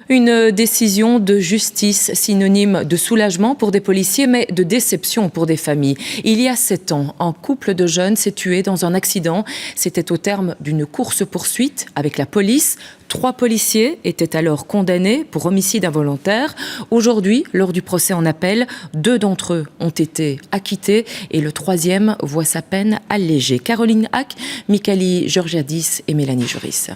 Une décision de justice synonyme de soulagement pour des policiers, mais de déception pour des familles. Il y a 7 ans, un couple de jeunes s'est tué dans un accident. C'était au terme d'une course-poursuite avec la police. 3 policiers étaient alors condamnés pour homicide involontaire. Aujourd'hui, lors du procès en appel, 2 d'entre eux ont été acquittés et le 3e voit sa peine allégée. Caroline Hack, Mikali Georgiadis et Mélanie Juris.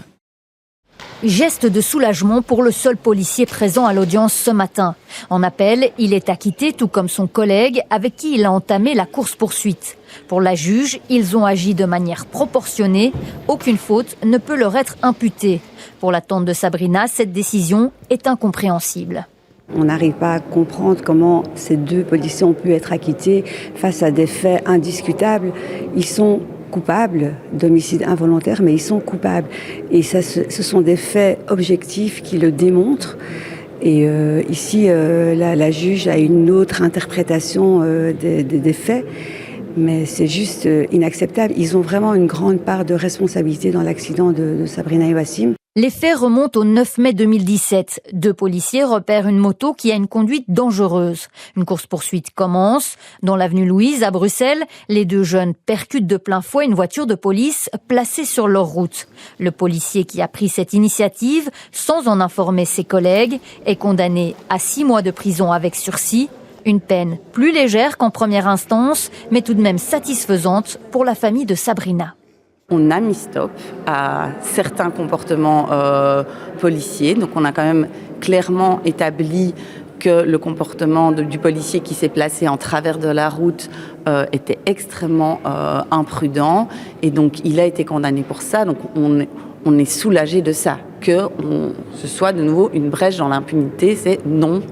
Geste de soulagement pour le seul policier présent à l'audience ce matin. En appel, il est acquitté tout comme son collègue avec qui il a entamé la course-poursuite. Pour la juge, ils ont agi de manière proportionnée. Aucune faute ne peut leur être imputée. Pour la tante de Sabrina, cette décision est incompréhensible. On n'arrive pas à comprendre comment ces 2 policiers ont pu être acquittés face à des faits indiscutables. Ils sont coupables d'homicide involontaire, mais ils sont coupables. Et ça, ce sont des faits objectifs qui le démontrent. Et ici, la juge a une autre interprétation des faits, mais c'est juste inacceptable. Ils ont vraiment une grande part de responsabilité dans l'accident de Sabrina et Wassim. Les faits remontent au 9 mai 2017. 2 policiers repèrent une moto qui a une conduite dangereuse. Une course-poursuite commence. Dans l'avenue Louise, à Bruxelles, les 2 jeunes percutent de plein fouet une voiture de police placée sur leur route. Le policier qui a pris cette initiative, sans en informer ses collègues, est condamné à 6 mois de prison avec sursis. Une peine plus légère qu'en première instance, mais tout de même satisfaisante pour la famille de Sabrina. On a mis stop à certains comportements policiers. Donc on a quand même clairement établi que le comportement du policier qui s'est placé en travers de la route était extrêmement imprudent. Et donc il a été condamné pour ça. Donc on est soulagé de ça. Que ce soit de nouveau une brèche dans l'impunité, c'est non,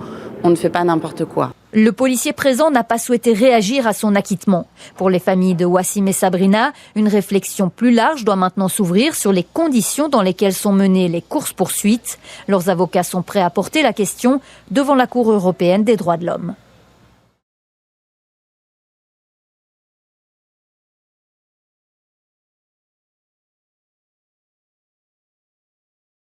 on ne fait pas n'importe quoi. Le policier présent n'a pas souhaité réagir à son acquittement. Pour les familles de Wassim et Sabrina, une réflexion plus large doit maintenant s'ouvrir sur les conditions dans lesquelles sont menées les courses-poursuites. Leurs avocats sont prêts à porter la question devant la Cour européenne des droits de l'homme.